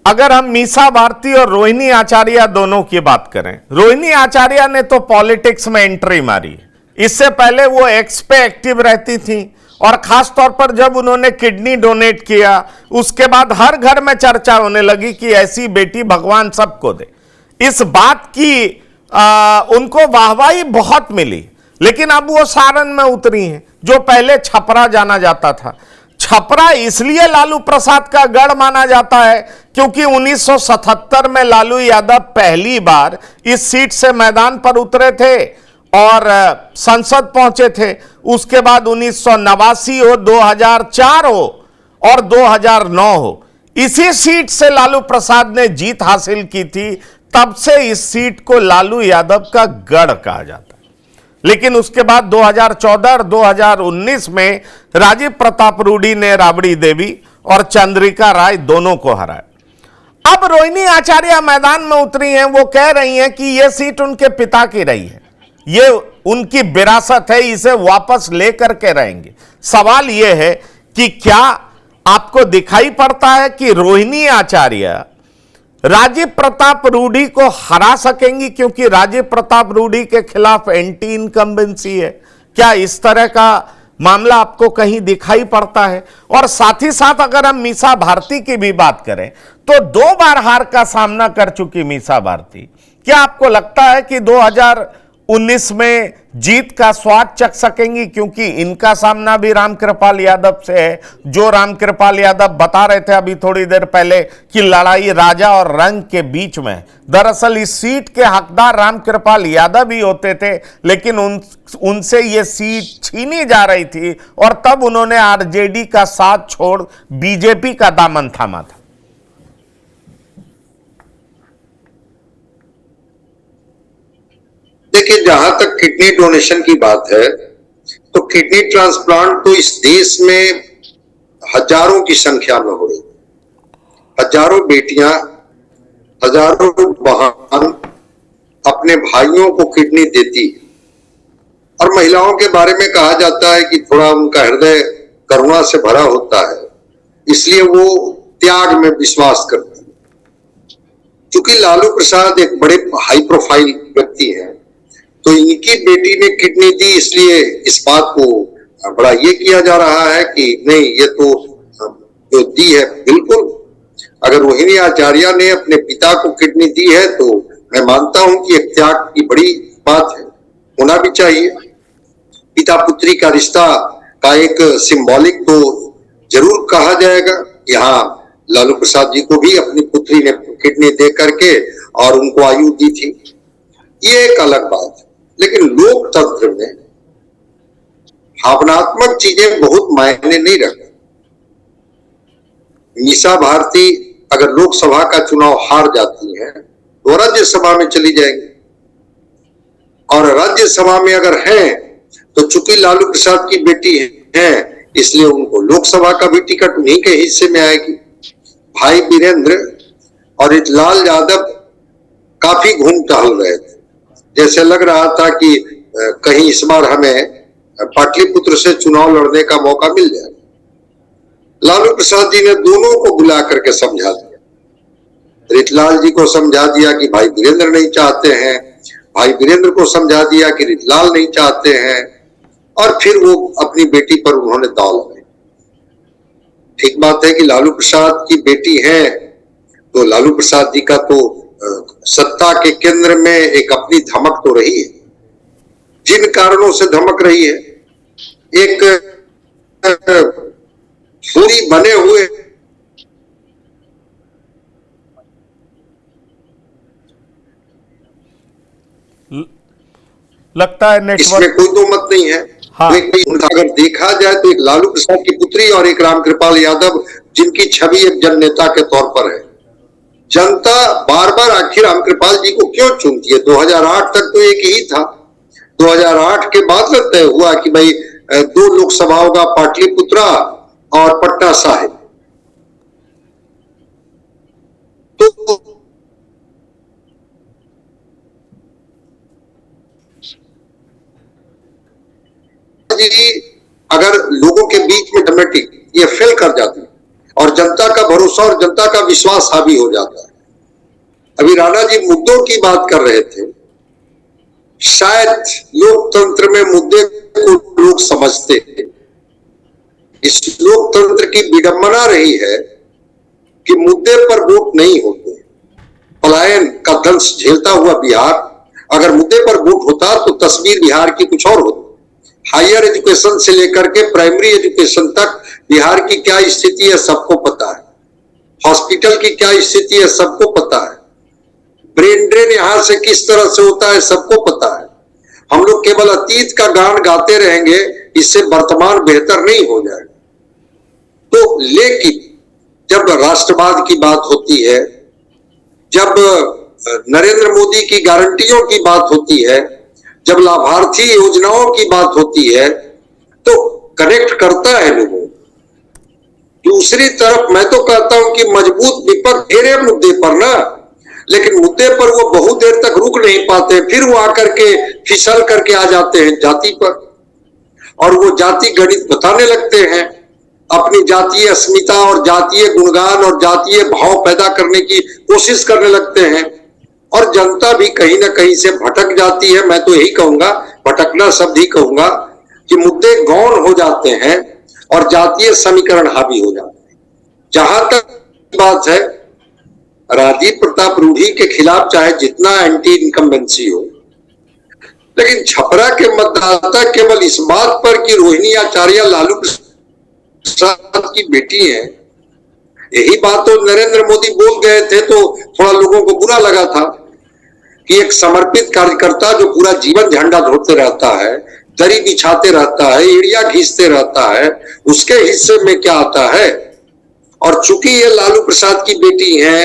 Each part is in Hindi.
अगर हम मीसा भारती और रोहिणी आचार्य दोनों की बात करें, रोहिणी आचार्य ने तो पॉलिटिक्स में एंट्री मारी। इससे पहले वो एक्स पे एक्टिव रहती थी और खास तौर पर जब उन्होंने किडनी डोनेट किया उसके बाद हर घर में चर्चा होने लगी कि ऐसी बेटी भगवान सबको दे। इस बात की उनको वाहवाही बहुत मिली। लेकिन अब वो सारण में उतरी हैं, जो पहले छपरा जाना जाता था। छपरा इसलिए लालू प्रसाद का गढ़ माना जाता है क्योंकि 1977 में लालू यादव पहली बार इस सीट से मैदान पर उतरे थे और संसद पहुंचे थे। उसके बाद 1989 हो, 2004 हो और 2009 हो, इसी सीट से लालू प्रसाद ने जीत हासिल की थी। तब से इस सीट को लालू यादव का गढ़ कहा जाता है। लेकिन उसके बाद 2014 और 2019 में राजीव प्रताप रूडी ने राबड़ी देवी और चंद्रिका राय दोनों को हराया। अब रोहिणी आचार्य मैदान में उतरी हैं। वो कह रही हैं कि यह सीट उनके पिता की रही है, ये उनकी विरासत है, इसे वापस लेकर के रहेंगे। सवाल यह है कि क्या आपको दिखाई पड़ता है कि रोहिणी आचार्य राजीव प्रताप रूडी को हरा सकेंगी, क्योंकि राजीव प्रताप रूडी के खिलाफ एंटी इनकम्बेंसी है? क्या इस तरह का मामला आपको कहीं दिखाई पड़ता है? और साथ ही साथ अगर हम मीसा भारती की भी बात करें तो 2 बार हार का सामना कर चुकी मीसा भारती, क्या आपको लगता है कि 2019 में जीत का स्वाद चख सकेंगी? क्योंकि इनका सामना भी रामकृपाल यादव से है, जो रामकृपाल यादव बता रहे थे अभी थोड़ी देर पहले कि लड़ाई राजा और रंग के बीच में। दरअसल इस सीट के हकदार रामकृपाल यादव ही होते थे, लेकिन उनसे ये सीट छीनी जा रही थी और तब उन्होंने आरजेडी का साथ छोड़ बीजेपी का दामन थामा था। देखिए, जहां तक किडनी डोनेशन की बात है तो किडनी ट्रांसप्लांट तो इस देश में हजारों की संख्या में हो रही है। हजारों बेटियां, हजारों बहन अपने भाइयों को किडनी देती है। और महिलाओं के बारे में कहा जाता है कि थोड़ा उनका हृदय करुणा से भरा होता है, इसलिए वो त्याग में विश्वास करती है। क्योंकि लालू प्रसाद एक बड़े हाई प्रोफाइल व्यक्ति हैं, तो इनकी बेटी ने किडनी दी, इसलिए इस बात को बड़ा ये किया जा रहा है कि नहीं, ये तो जो दी है बिल्कुल। अगर रोहिणी आचार्य ने अपने पिता को किडनी दी है तो मैं मानता हूं कि एक त्याग की बड़ी बात है, होना भी चाहिए। पिता पुत्री का रिश्ता का एक सिंबॉलिक तो जरूर कहा जाएगा। यहाँ लालू प्रसाद जी को भी अपनी पुत्री ने किडनी दे करके और उनको आयु दी थी, ये एक अलग बात है। लेकिन लोकतंत्र में भावनात्मक चीजें बहुत मायने नहीं रखती। मीसा भारती अगर लोकसभा का चुनाव हार जाती हैं तो राज्यसभा में चली जाएंगी, और राज्यसभा में अगर हैं तो चूंकि लालू प्रसाद की बेटी है इसलिए उनको लोकसभा का भी टिकट उन्हीं के हिस्से में आएगी। भाई वीरेंद्र और रितलाल यादव काफी घूम टहल रहे थे, जैसे लग रहा था कि कहीं इस बार हमें पाटलिपुत्र से चुनाव लड़ने का मौका मिल जाए। लालू प्रसाद जी ने दोनों को बुला करके समझा दिया। रितलाल जी को समझा दिया कि भाई वीरेंद्र नहीं चाहते हैं, भाई वीरेंद्र को समझा दिया कि रितलाल नहीं चाहते हैं, और फिर वो अपनी बेटी पर उन्होंने दाव लगाई। ठीक बात है कि लालू प्रसाद की बेटी है तो लालू प्रसाद जी का तो सत्ता के केंद्र में एक अपनी धमक तो रही है। जिन कारणों से धमक रही है, एक पूरी बने हुए लगता है नेटवर्क, इसमें कोई दो मत नहीं है। हाँ। अगर देखा जाए तो एक लालू प्रसाद की पुत्री और एक रामकृपाल यादव, जिनकी छवि एक जननेता के तौर पर है। जनता बार बार आखिर रामकृपाल जी को क्यों चुनती है? 2008 तक तो एक ही था। 2008 के बाद तय हुआ कि भाई 2 लोकसभाओं का पाटलिपुत्रा और पटना साहिब। तो अगर लोगों के बीच में डेमोक्रेटिक ये फेल कर जाती और जनता का भरोसा भरोसा और जनता का विश्वास हावी हो जाता है। अभी राणा जी मुद्दों की बात कर रहे थे, शायद लोकतंत्र में मुद्दे को लोग समझते हैं। इस लोकतंत्र की विडंबना रही है कि मुद्दे पर वोट नहीं होते। पलायन का दंश झेलता हुआ बिहार, अगर मुद्दे पर वोट होता तो तस्वीर बिहार की कुछ और होती। हायर एजुकेशन से लेकर के प्राइमरी एजुकेशन तक बिहार की क्या स्थिति है सबको पता है। हॉस्पिटल की क्या स्थिति है सबको पता है। ब्रेन ड्रेन यहां से किस तरह से होता है सबको पता है। हम लोग केवल अतीत का गान गाते रहेंगे, इससे वर्तमान बेहतर नहीं हो जाएगा। तो लेकिन जब राष्ट्रवाद की बात होती है, जब नरेंद्र मोदी की गारंटियों की बात होती है, जब लाभार्थी योजनाओं की बात होती है, तो कनेक्ट करता है लोगों। दूसरी तरफ मैं तो कहता हूं कि मजबूत विपक्ष घेरे मुद्दे पर ना, लेकिन मुद्दे पर वो बहुत देर तक रुक नहीं पाते, फिर वो आकर के फिसल करके आ जाते हैं जाति पर, और वो जाति गणित बताने लगते हैं, अपनी जातीय अस्मिता और जातीय गुणगान और जातीय भाव पैदा करने की कोशिश करने लगते हैं, और जनता भी कहीं ना कहीं से भटक जाती है। मैं तो यही कहूंगा, भटकना शब्द ही कहूंगा, कि मुद्दे गौण हो जाते हैं और जातीय समीकरण हावी हो जाते हैं। जहां तक बात है, राजीव प्रताप रूढ़ी के खिलाफ चाहे जितना एंटी इनकम्बेंसी हो, लेकिन छपरा के मतदाता केवल इस बात पर कि रोहिणी आचार्य लालू प्रसाद की बेटी है, यही बात तो नरेंद्र मोदी बोल गए थे, तो थोड़ा लोगों को बुरा लगा था कि एक समर्पित कार्यकर्ता जो पूरा जीवन झंडा धोते रहता है, दरी बिछाते रहता है, एड़िया घींचते रहता है, उसके हिस्से में क्या आता है। और चूंकि ये लालू प्रसाद की बेटी है,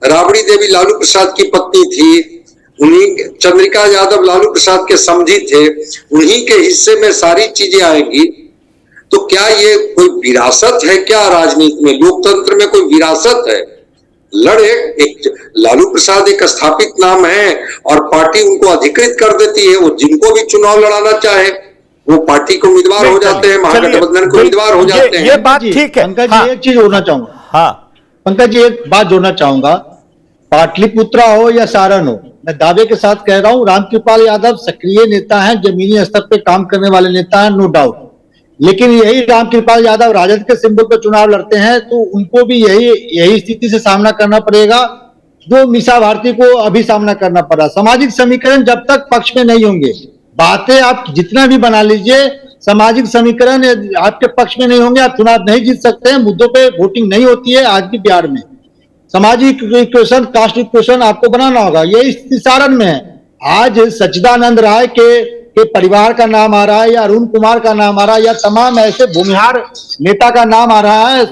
राबड़ी देवी लालू प्रसाद की पत्नी थी, उन्हीं चंद्रिका यादव लालू प्रसाद के समधी थे, उन्हीं के हिस्से में सारी चीजें आएंगी। तो क्या ये कोई विरासत है क्या राजनीति में, लोकतंत्र में कोई विरासत है? लड़े, एक लालू प्रसाद एक स्थापित नाम है और पार्टी उनको अधिकृत कर देती है। वो जिनको भी चुनाव लड़ाना चाहे वो पार्टी को उम्मीदवार हो जाते हैं, महागठबंधन को उम्मीदवार हो जाते हैं। ये बात ठीक है। पंकज हाँ, जी, एक चीज जोड़ना चाहूंगा। हाँ, पंकज जी, एक बात जोड़ना चाहूंगा। पाटलिपुत्रा हो या सारण हो, मैं दावे के साथ कह रहा हूं, रामकृपाल यादव सक्रिय नेता हैं, जमीनी स्तर पे काम करने वाले नेता हैं, नो डाउट। लेकिन यही रामकृपाल यादव राजद के सिंबल पर चुनाव लड़ते हैं, तो उनको भी यही स्थिति से सामना करना पड़ेगा जो मीसा भारती को अभी सामना करना पड़ा। सामाजिक समीकरण जब तक पक्ष में नहीं होंगे, बातें आप जितना भी बना लीजिए, सामाजिक समीकरण आपके पक्ष में नहीं होंगे, आप चुनाव नहीं जीत सकते हैं। मुद्दों पे वोटिंग नहीं होती है आज भी बिहार में। सामाजिक इक्वेशन, कास्ट इक्वेशन आपको बनाना होगा। ये स्थिति सारण में है। आज सच्चिदानंद राय के परिवार का नाम आ रहा है, या अरुण कुमार का नाम आ रहा है, या तमाम ऐसे भूमिहार नेता का नाम आ रहा है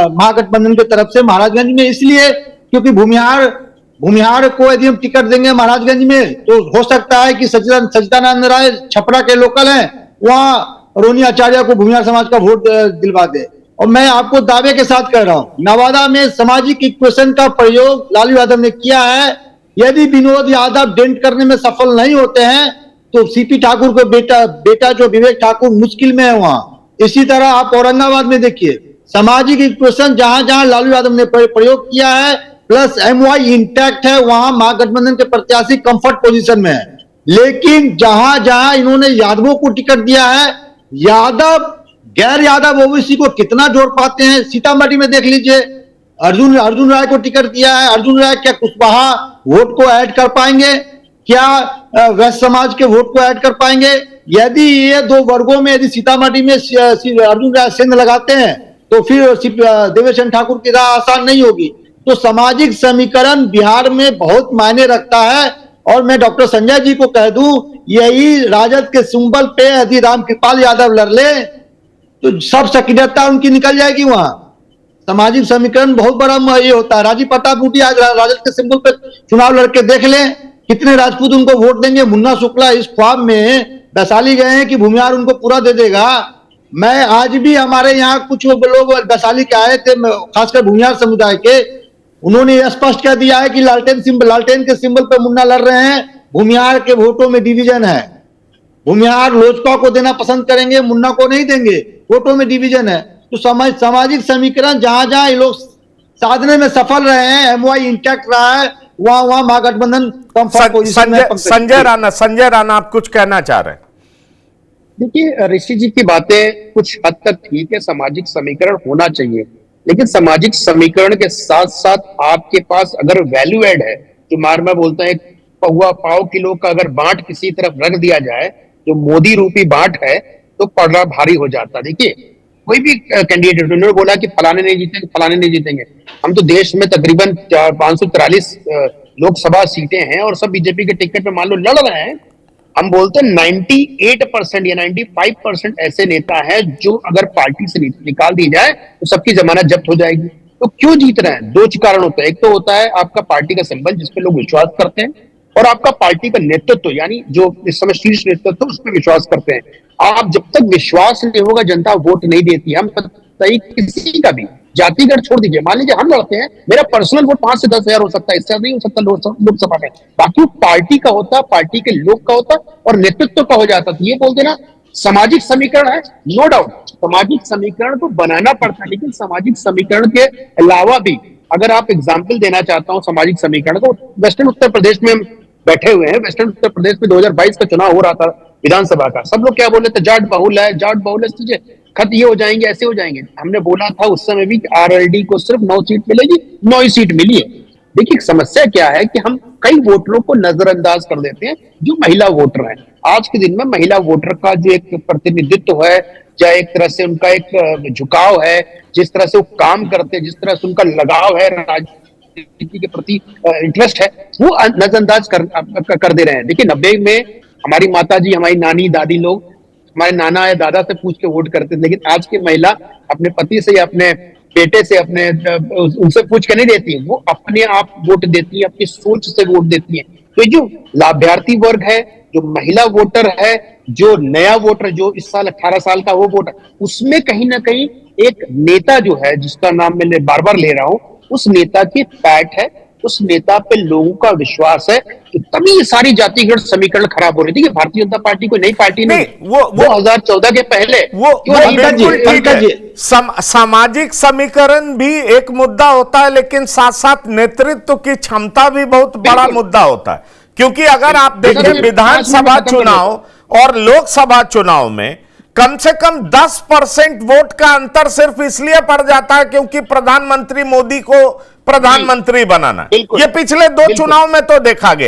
महागठबंधन की तरफ से महाराजगंज में, इसलिए क्योंकि भूमिहार को यदि हम टिकट देंगे महाराजगंज में, तो हो सकता है कि सच्चिदानंद राय छपरा के लोकल हैं, वहां रोहिणी आचार्य को भूमिहार समाज का वोट दिलवा दे। और मैं आपको दावे के साथ कह रहा हूं, नवादा में सामाजिक इक्वेशन का प्रयोग लालू यादव ने किया है। यदि विनोद यादव डेंट करने में सफल नहीं होते हैं, तो सीपी ठाकुर को बेटा जो विवेक ठाकुर मुश्किल में है वहां। इसी तरह आप औरंगाबाद में देखिए, सामाजिक इक्वेशन जहां जहां लालू यादव ने प्रयोग किया है, प्लस एमवाई इंटैक्ट है, वहां महागठबंधन के प्रत्याशी कंफर्ट पोजीशन में है। लेकिन जहां जहां इन्होंने यादवों को टिकट दिया है, यादव गैर यादव ओबीसी को कितना जोड़ पाते हैं। सीतामढ़ी में देख लीजिए, अर्जुन राय को टिकट दिया है। अर्जुन राय क्या कुशवाहा वोट को ऐड कर पाएंगे? क्या वैश्य समाज के वोट को ऐड कर पाएंगे? यदि ये दो वर्गों में यदि सीतामढ़ी में अर्जुन राय सेंध लगाते हैं, तो फिर देवेश चंद्र ठाकुर की राह आसान नहीं होगी। तो सामाजिक समीकरण बिहार में बहुत मायने रखता है। और मैं डॉक्टर संजय जी को कह दूं, यही राजद के सिंबल पे यदि रामकृपाल यादव लड़ ले, तो सब सक्रियता उनकी निकल जाएगी। वहां सामाजिक समीकरण बहुत बड़ा ये होता है। राजीव प्रताप रूडी आज राजद के सिंबल पे चुनाव लड़के देख लें, कितने राजपूत उनको वोट देंगे। मुन्ना शुक्ला इस ख्वाब में वैशाली गए हैं कि भूमिहार उनको पूरा दे देगा। मैं आज भी, हमारे यहाँ कुछ लोग वैशाली के आए थे, खासकर भूमिहार समुदाय के, उन्होंने यह स्पष्ट कर दिया है कि लालटेन के सिंबल पर मुन्ना लड़ रहे हैं। भूमिहार के वोटों में डिवीजन है। भूमिहार लोजपा को देना पसंद करेंगे, मुन्ना को नहीं देंगे, वोटों में डिवीजन है। तो सामाजिक समीकरण जहां जहां ये लोग साधने में सफल रहे हैं, एमओआई इंटैक्ट रहा है, वहां महागठबंधन कंफर्ट पोजीशन में है। संजय राणा आप कुछ कहना चाह रहे हैं? देखिए, ऋषि जी की बातें कुछ हद तक ठीक है, सामाजिक समीकरण होना चाहिए, लेकिन सामाजिक समीकरण के साथ साथ आपके पास अगर वैल्यू एड है, जो मारमा बोलता है पौवा पाव किलो का अगर बांट किसी तरफ रख दिया जाए, जो मोदी रूपी बांट है, तो पड़ना भारी हो जाता। देखिए, कोई भी कैंडिडेट, उन्होंने बोला कि फलाने नहीं जीतेंगे, फलाने नहीं जीतेंगे। हम तो देश में तकरीबन 543 लोकसभा सीटें हैं और सब बीजेपी के टिकट पे मान लो लड़ रहे हैं। हम बोलते हैं 98% या 95% ऐसे नेता हैं जो अगर पार्टी से निकाल दी जाए तो सबकी जमानत जब्त हो जाएगी। तो क्यों जीत रहे हैं? दो कारण होता है। एक तो होता है आपका पार्टी का सिंबल जिसपे लोग विश्वास करते हैं, और आपका पार्टी का नेतृत्व, यानी जो इस समय शीर्ष नेतृत्व उस पर विश्वास करते हैं। आप जब तक विश्वास नहीं होगा, जनता वोट नहीं देती। हम सही किसी का भी जातिगत छोड़ दीजिए, मान लीजिए हम लड़ते हैं, मेरा पर्सनल वोट 5 से 10 हजार हो सकता है, इससे नहीं हो सकता लोकसभा में। बाकी पार्टी का होता, पार्टी के लोग का होता और नेतृत्व का हो जाता। तो ये बोलते ना सामाजिक समीकरण है, नो डाउट सामाजिक समीकरण को बनाना पड़ता है, लेकिन सामाजिक समीकरण के अलावा भी अगर आप एग्जाम्पल देना चाहता हूं सामाजिक समीकरण को, वेस्टर्न उत्तर प्रदेश में हम बैठे हुए हैं। वेस्टर्न उत्तर प्रदेश में 2022 का चुनाव हो रहा था विधानसभा का। सब लोग क्या बोल रहे थे? जाट बहुल है, जाट बहुल है, चीजें खत ये हो जाएंगे, ऐसे हो जाएंगे। हमने बोला था उस समय भी आरएलडी को सिर्फ 9 सीट मिलेगी, 9 ही सीट मिली है। देखिए, समस्या क्या है कि हम कई वोटरों को नजरअंदाज कर देते हैं जो महिला वोटर हैं। आज के दिन में महिला वोटर का जो एक प्रतिनिधित्व है, या एक तरह से उनका एक झुकाव है, जिस तरह से वो काम करते हैं, जिस तरह से उनका लगाव है, राजनीति के प्रति इंटरेस्ट है, वो नजरअंदाज कर दे रहे हैं। देखिए, 90 में हमारी माता जी, हमारी नानी दादी लोग हमारे नाना या दादा से पूछ के वोट करते थे, लेकिन आज की महिला अपने पति से या अपने बेटे से, अपने उनसे पूछ के नहीं देती, वो अपने आप वोट देती है, अपनी सोच से वोट देती है। तो ये जो लाभार्थी वर्ग है, जो महिला वोटर है, जो नया वोटर, जो इस साल 18 साल का वो वोटर, उसमें कहीं ना कहीं एक नेता जो है, जिसका नाम मैं बार बार ले रहा हूं, उस नेता की पैठ है, उस नेता पे लोगों का विश्वास है, कि तभी ये सारी जातिगत समीकरण खराब हो रही थी। भारतीय जनता पार्टी कोई नई पार्टी नहीं, वो 2014 के पहले सामाजिक समीकरण भी एक मुद्दा होता है, लेकिन साथ साथ नेतृत्व की क्षमता भी बहुत बड़ा मुद्दा होता है। क्योंकि अगर आप देखें विधानसभा चुनाव और लोकसभा चुनाव में कम से कम 10% वोट का अंतर सिर्फ इसलिए पड़ जाता है क्योंकि प्रधानमंत्री मोदी को प्रधानमंत्री बनाना। ये पिछले 2 चुनाव में तो देखा गया।